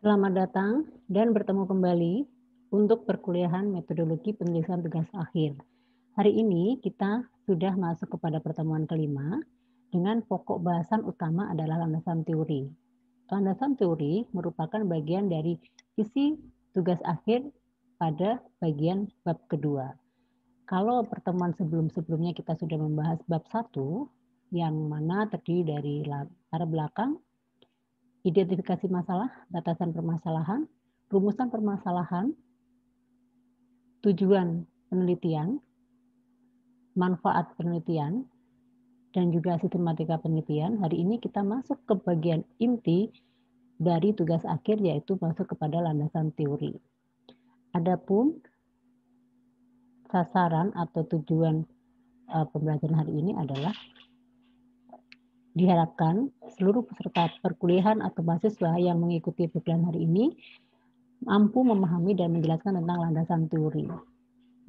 Selamat datang dan bertemu kembali untuk perkuliahan metodologi penulisan tugas akhir. Hari ini kita sudah masuk kepada pertemuan kelima dengan pokok bahasan utama adalah landasan teori. Landasan teori merupakan bagian dari isi tugas akhir pada bagian bab kedua. Kalau pertemuan sebelum-sebelumnya kita sudah membahas bab 1 yang mana terdiri dari latar belakang, identifikasi masalah, batasan permasalahan, rumusan permasalahan, tujuan penelitian, manfaat penelitian, dan juga sistematika penelitian. Hari ini kita masuk ke bagian inti dari tugas akhir, yaitu masuk kepada landasan teori. Adapun sasaran atau tujuan pembelajaran hari ini adalah diharapkan seluruh peserta perkuliahan atau mahasiswa yang mengikuti perkuliahan hari ini mampu memahami dan menjelaskan tentang landasan teori.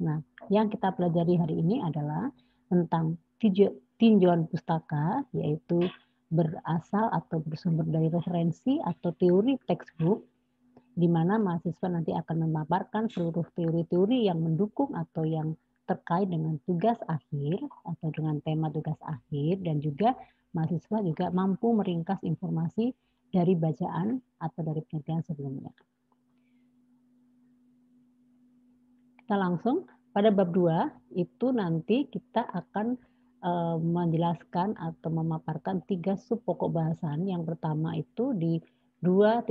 Nah, yang kita pelajari hari ini adalah tentang tinjauan pustaka, yaitu berasal atau bersumber dari referensi atau teori textbook, di mana mahasiswa nanti akan memaparkan seluruh teori-teori yang mendukung atau yang terkait dengan tugas akhir atau dengan tema tugas akhir, dan juga mahasiswa juga mampu meringkas informasi dari bacaan atau dari penelitian sebelumnya. Kita langsung pada bab 2 itu nanti kita akan menjelaskan atau memaparkan 3 sub pokok bahasan. Yang pertama itu di 2.1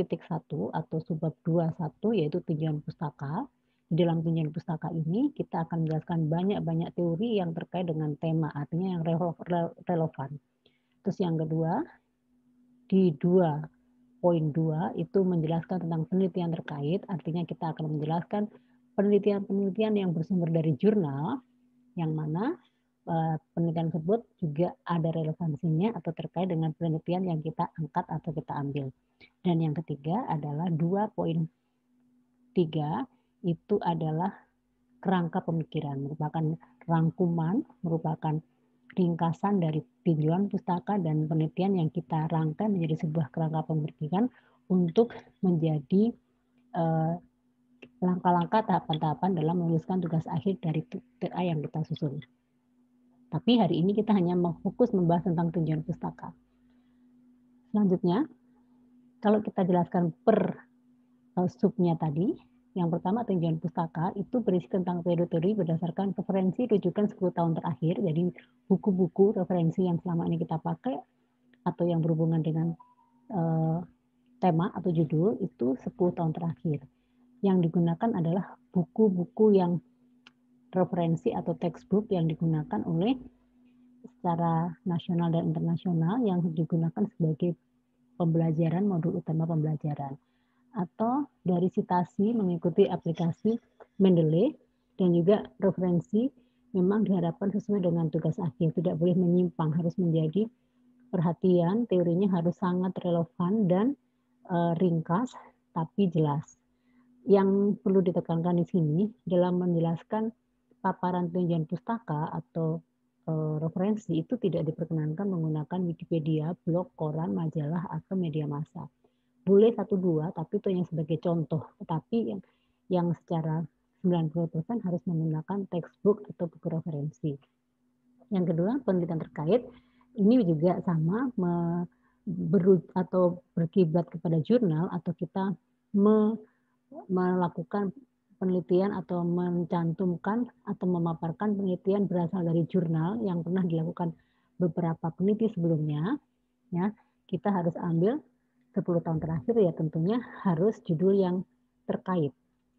atau subbab 21 yaitu tinjauan pustaka. Di dalam tinjauan pustaka ini kita akan menjelaskan banyak-banyak teori yang terkait dengan tema, artinya yang relevan. Terus yang kedua di 2.2 itu menjelaskan tentang penelitian terkait, artinya kita akan menjelaskan penelitian-penelitian yang bersumber dari jurnal, yang mana penelitian tersebut juga ada relevansinya atau terkait dengan penelitian yang kita angkat atau kita ambil. Dan yang ketiga adalah 2.3 itu adalah kerangka pemikiran, merupakan rangkuman, merupakan ringkasan dari tinjauan pustaka dan penelitian yang kita rangkai menjadi sebuah kerangka pemikiran untuk menjadi langkah-langkah tahapan-tahapan dalam menuliskan tugas akhir dari TA yang kita susun. Tapi hari ini kita hanya fokus membahas tentang tinjauan pustaka. Selanjutnya, kalau kita jelaskan per subnya tadi, yang pertama tinjauan pustaka itu berisi tentang teori-teori berdasarkan referensi rujukan 10 tahun terakhir, jadi buku-buku referensi yang selama ini kita pakai atau yang berhubungan dengan tema atau judul itu 10 tahun terakhir. Yang digunakan adalah buku-buku yang referensi atau textbook yang digunakan oleh secara nasional dan internasional yang digunakan sebagai pembelajaran modul utama pembelajaran, atau dari citasi mengikuti aplikasi Mendeley, dan juga referensi memang diharapkan sesuai dengan tugas akhir, tidak boleh menyimpang, harus menjadi perhatian, teorinya harus sangat relevan dan ringkas tapi jelas. Yang perlu ditekankan di sini dalam menjelaskan paparan tinjauan pustaka atau referensi itu tidak diperkenankan menggunakan Wikipedia, blog, koran, majalah, atau media massa. Boleh 1-2, tapi itu yang sebagai contoh. Tetapi yang secara 90% harus menggunakan textbook atau buku referensi. Yang kedua, penelitian terkait ini juga sama atau berkiblat kepada jurnal, atau kita melakukan penelitian atau mencantumkan atau memaparkan penelitian berasal dari jurnal yang pernah dilakukan beberapa peneliti sebelumnya, ya. Kita harus ambil 10 tahun terakhir, ya tentunya harus judul yang terkait.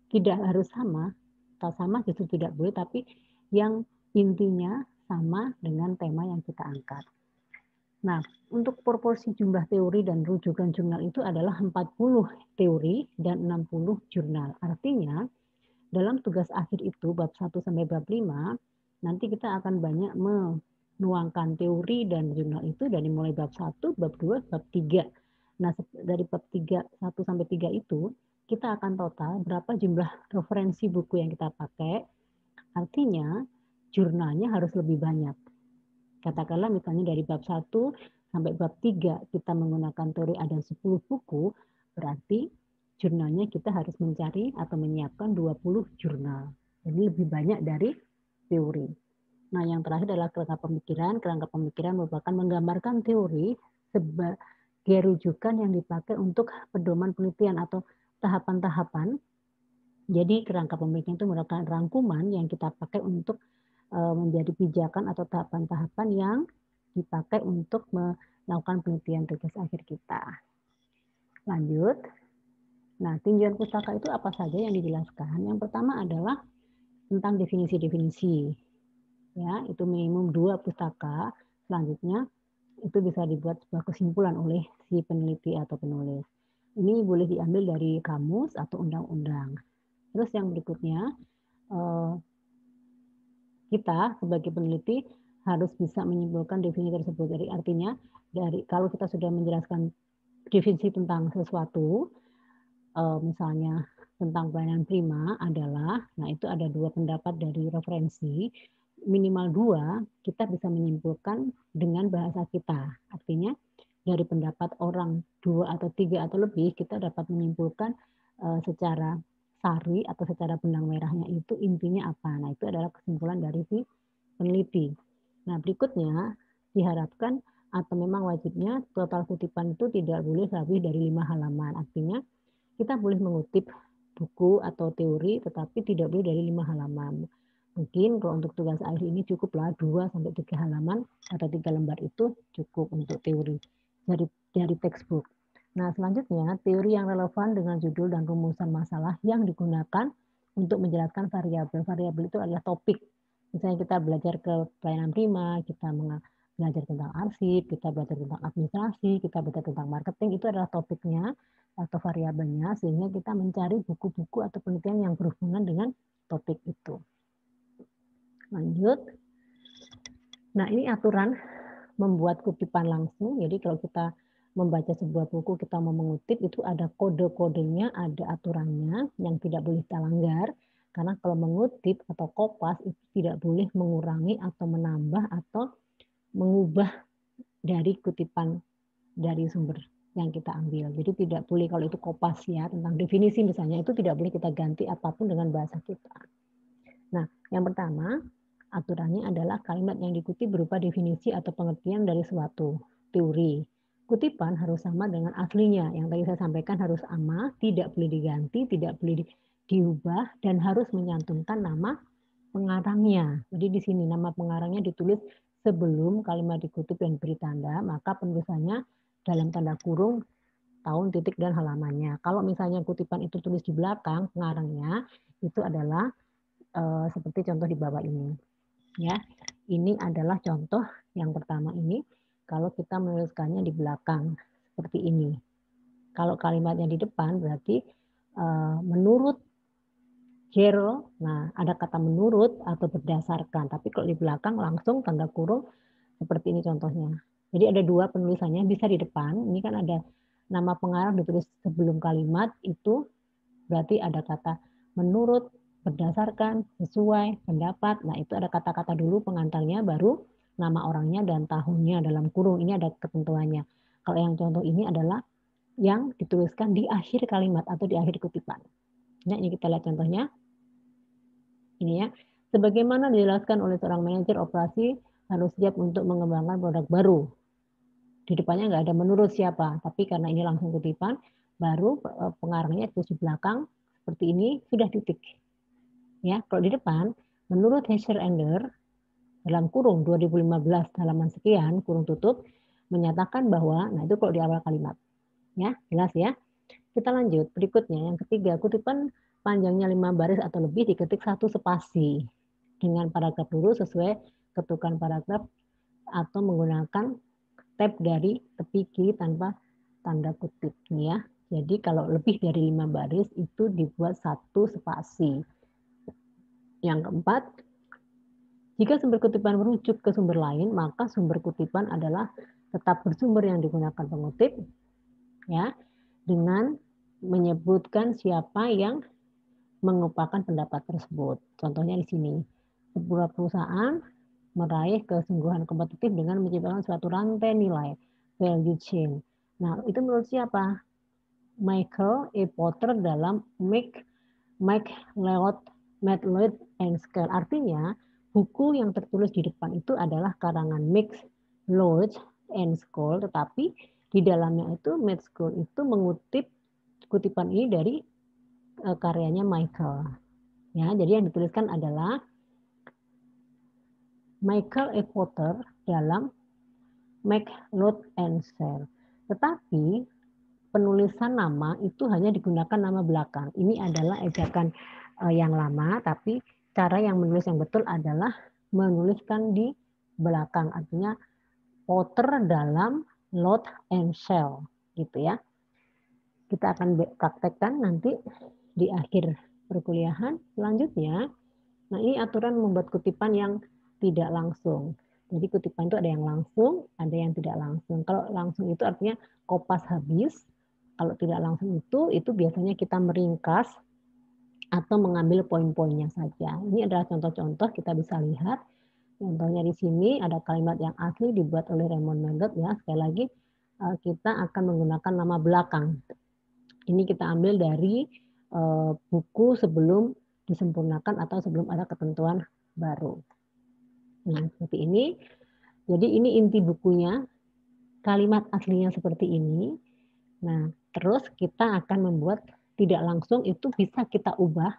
Tidak harus sama, atau sama justru tidak boleh, tapi yang intinya sama dengan tema yang kita angkat. Nah, untuk proporsi jumlah teori dan rujukan jurnal itu adalah 40 teori dan 60 jurnal. Artinya, dalam tugas akhir itu, bab 1 sampai bab 5, nanti kita akan banyak menuangkan teori dan jurnal itu dari mulai bab 1, bab 2, bab 3. Nah, dari bab 3, 1 sampai 3 itu, kita akan total berapa jumlah referensi buku yang kita pakai. Artinya, jurnalnya harus lebih banyak. Katakanlah misalnya dari bab 1 sampai bab 3 kita menggunakan teori ada 10 buku, berarti jurnalnya kita harus mencari atau menyiapkan 20 jurnal. Jadi lebih banyak dari teori. Nah, yang terakhir adalah kerangka pemikiran. Kerangka pemikiran merupakan menggambarkan teori sebagai rujukan yang dipakai untuk pedoman penelitian atau tahapan-tahapan. Jadi kerangka pemikiran itu merupakan rangkuman yang kita pakai untuk menjadi pijakan atau tahapan-tahapan yang dipakai untuk melakukan penelitian tugas akhir kita. Lanjut. Nah, tinjauan pustaka itu apa saja yang dijelaskan? Yang pertama adalah tentang definisi-definisi. Ya, itu minimum 2 pustaka. Selanjutnya itu bisa dibuat sebuah kesimpulan oleh si peneliti atau penulis. Ini boleh diambil dari kamus atau undang-undang. Terus yang berikutnya, kita sebagai peneliti harus bisa menyimpulkan definisi tersebut. Jadi artinya kalau kita sudah menjelaskan definisi tentang sesuatu, misalnya tentang pelayanan prima adalah, nah itu ada 2 pendapat dari referensi, minimal 2 kita bisa menyimpulkan dengan bahasa kita. Artinya dari pendapat orang 2 atau 3 atau lebih kita dapat menyimpulkan secara sari atau secara benang merahnya itu intinya apa. Nah itu adalah kesimpulan dari si peneliti. Nah berikutnya diharapkan atau memang wajibnya total kutipan itu tidak boleh lebih dari 5 halaman. Artinya kita boleh mengutip buku atau teori tetapi tidak boleh dari 5 halaman. Mungkin kalau untuk tugas akhir ini cukuplah 2 sampai 3 halaman atau 3 lembar itu cukup untuk teori dari textbook. Nah, selanjutnya teori yang relevan dengan judul dan rumusan masalah yang digunakan untuk menjelaskan variabel. Variabel itu adalah topik. Misalnya kita belajar ke pelayanan prima, kita belajar tentang arsip, kita belajar tentang administrasi, kita belajar tentang marketing, itu adalah topiknya atau variabelnya, sehingga kita mencari buku-buku atau penelitian yang berhubungan dengan topik itu. Lanjut. Nah, ini aturan membuat kutipan langsung. Jadi kalau kita membaca sebuah buku, kita mau mengutip, itu ada kode-kodenya, ada aturannya yang tidak boleh kita langgar. Karena kalau mengutip atau kopas itu tidak boleh mengurangi atau menambah atau mengubah dari kutipan dari sumber yang kita ambil. Jadi tidak boleh kalau itu kopas ya, tentang definisi misalnya, itu tidak boleh kita ganti apapun dengan bahasa kita. Nah, yang pertama, aturannya adalah kalimat yang dikutip berupa definisi atau pengertian dari suatu teori. Kutipan harus sama dengan aslinya. Yang tadi saya sampaikan harus sama, tidak boleh diganti, tidak boleh diubah, dan harus menyantumkan nama pengarangnya. Jadi di sini nama pengarangnya ditulis sebelum kalimat dikutip dan beri tanda, maka penulisannya dalam tanda kurung tahun, titik, dan halamannya. Kalau misalnya kutipan itu tulis di belakang pengarangnya, itu adalah seperti contoh di bawah ini. Ya, ini adalah contoh yang pertama ini. Kalau kita menuliskannya di belakang seperti ini. Kalau kalimatnya di depan berarti menurut Jero, nah ada kata menurut atau berdasarkan. Tapi kalau di belakang langsung tanda kurung seperti ini contohnya. Jadi ada 2 penulisannya, bisa di depan. Ini kan ada nama pengarang ditulis sebelum kalimat, itu berarti ada kata menurut, berdasarkan, sesuai, pendapat. Nah, itu ada kata-kata dulu pengantarnya, baru nama orangnya dan tahunnya dalam kurung. Ini ada ketentuannya. Kalau yang contoh ini adalah yang dituliskan di akhir kalimat atau di akhir kutipan. Nah, ini kita lihat contohnya. Ini ya. Sebagaimana dijelaskan oleh seorang manajer operasi harus siap untuk mengembangkan produk baru. Di depannya nggak ada menurut siapa, tapi karena ini langsung kutipan, baru pengarangnya terus di belakang seperti ini sudah titik. Ya, kalau di depan, menurut Heischer-Ender dalam kurung 2015 halaman sekian kurung tutup menyatakan bahwa, nah itu kalau di awal kalimat, ya jelas ya. Kita lanjut berikutnya yang ketiga, kutipan panjangnya 5 baris atau lebih diketik 1 spasi dengan paragraf dulu sesuai ketukan paragraf atau menggunakan tab dari tepi kiri tanpa tanda kutip nih ya. Jadi kalau lebih dari 5 baris itu dibuat 1 spasi. Yang keempat, jika sumber kutipan merujuk ke sumber lain, maka sumber kutipan adalah tetap bersumber yang digunakan pengutip, ya, dengan menyebutkan siapa yang mengungkapkan pendapat tersebut. Contohnya di sini, sebuah perusahaan meraih kesungguhan kompetitif dengan menciptakan suatu rantai nilai, value chain. Nah, itu menurut siapa? Michael E. Porter dalam MacLeod and Scale. Artinya, buku yang tertulis di depan itu adalah karangan MacLeod and Scale, tetapi di dalamnya itu MacLeod itu mengutip kutipan ini dari karyanya Michael. Ya, jadi yang dituliskan adalah Michael E. Porter dalam MacLeod and Scale. Tetapi penulisan nama itu hanya digunakan nama belakang. Ini adalah ejakan yang lama, tapi cara yang menulis yang betul adalah menuliskan di belakang. Artinya Porter dalam Load and Shell, gitu ya. Kita akan praktekkan nanti di akhir perkuliahan. Selanjutnya, nah ini aturan membuat kutipan yang tidak langsung. Jadi kutipan itu ada yang langsung, ada yang tidak langsung. Kalau langsung itu artinya kopas habis. Kalau tidak langsung itu biasanya kita meringkas atau mengambil poin-poinnya saja. Ini adalah contoh-contoh kita bisa lihat. Contohnya di sini ada kalimat yang asli dibuat oleh Raymond Mendel ya. Sekali lagi kita akan menggunakan nama belakang. Ini kita ambil dari buku sebelum disempurnakan atau sebelum ada ketentuan baru. Nah, seperti ini. Jadi ini inti bukunya. Kalimat aslinya seperti ini. Nah, terus kita akan membuat tidak langsung itu bisa kita ubah.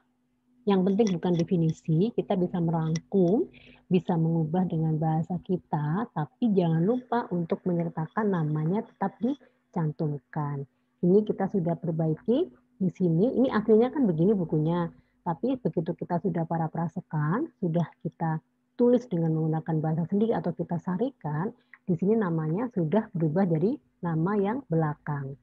Yang penting bukan definisi, kita bisa merangkum, bisa mengubah dengan bahasa kita, tapi jangan lupa untuk menyertakan namanya tetap dicantumkan. Ini kita sudah perbaiki di sini. Ini aslinya kan begini bukunya, tapi begitu kita sudah paraphrasekan, sudah kita tulis dengan menggunakan bahasa sendiri atau kita sarikan, di sini namanya sudah berubah jadi nama yang belakang.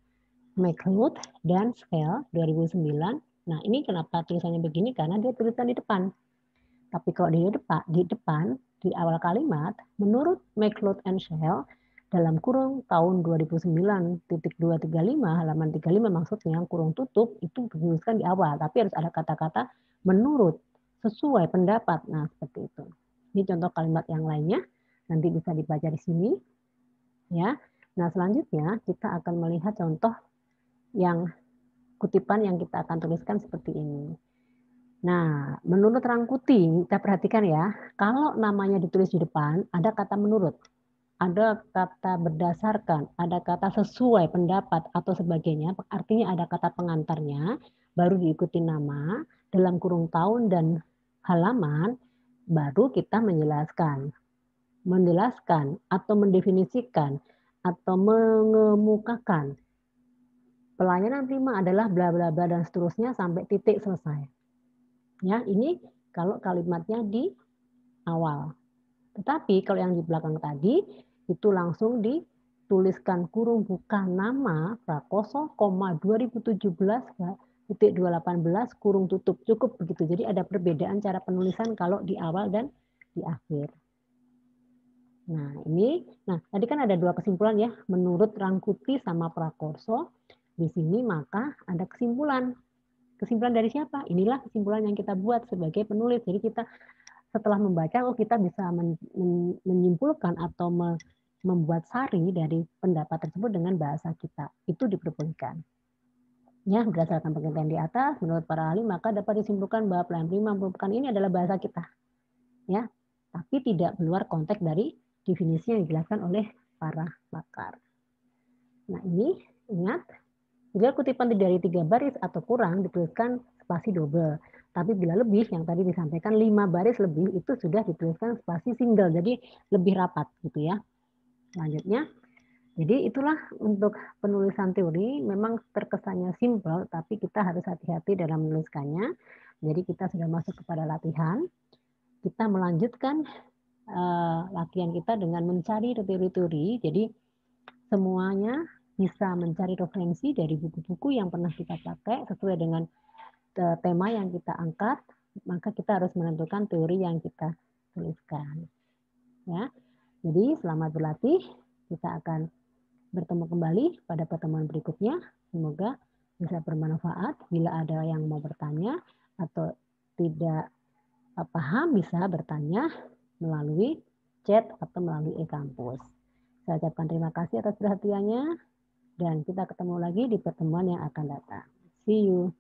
MacLeod dan Scale 2009. Nah, ini kenapa tulisannya begini? Karena dia tulisan di depan. Tapi kalau di depan, di awal kalimat, menurut MacLeod and Scale, dalam kurung tahun 2009.235, halaman 35 maksudnya, kurung tutup, itu dituliskan di awal. Tapi harus ada kata-kata menurut, sesuai, pendapat. Nah, seperti itu. Ini contoh kalimat yang lainnya. Nanti bisa dibaca di sini. Ya. Nah, selanjutnya kita akan melihat contoh yang kutipan yang kita akan tuliskan seperti ini. Nah, menurut Rangkuti, kita perhatikan ya, kalau namanya ditulis di depan, ada kata menurut, ada kata berdasarkan, ada kata sesuai pendapat atau sebagainya, artinya ada kata pengantarnya, baru diikuti nama, dalam kurung tahun dan halaman, baru kita menjelaskan atau mendefinisikan atau mengemukakan. Pelayanan prima adalah bla bla bla dan seterusnya sampai titik selesai. Ya, ini kalau kalimatnya di awal. Tetapi kalau yang di belakang tadi itu langsung dituliskan kurung buka nama Prakoso, 2017.218 kurung tutup. Cukup begitu. Jadi ada perbedaan cara penulisan kalau di awal dan di akhir. Nah, tadi kan ada dua kesimpulan ya, menurut Rangkuti sama Prakoso. Di sini maka ada kesimpulan. Kesimpulan dari siapa? Inilah kesimpulan yang kita buat sebagai penulis. Jadi kita setelah membaca, kita bisa menyimpulkan atau membuat sari dari pendapat tersebut dengan bahasa kita. Itu diperbolehkan. Ya, berdasarkan pengertian di atas, menurut para ahli, maka dapat disimpulkan bahwa pelayanan prima merupakan ini adalah bahasa kita. Ya, tapi tidak keluar konteks dari definisi yang dijelaskan oleh para pakar. Nah, ini ingat, jika kutipan dari 3 baris atau kurang dituliskan spasi double. Tapi bila lebih, yang tadi disampaikan 5 baris lebih, itu sudah dituliskan spasi single. Jadi lebih rapat gitu ya. Selanjutnya, jadi itulah untuk penulisan teori. Memang terkesannya simple, tapi kita harus hati-hati dalam menuliskannya. Jadi kita sudah masuk kepada latihan. Kita melanjutkan latihan kita dengan mencari teori-teori. Jadi semuanya bisa mencari referensi dari buku-buku yang pernah kita pakai sesuai dengan tema yang kita angkat, maka kita harus menentukan teori yang kita tuliskan. Ya, jadi selamat berlatih. Kita akan bertemu kembali pada pertemuan berikutnya. Semoga bisa bermanfaat. Bila ada yang mau bertanya atau tidak paham, bisa bertanya melalui chat atau melalui e-kampus. Saya ucapkan terima kasih atas perhatiannya. Dan kita ketemu lagi di pertemuan yang akan datang. See you.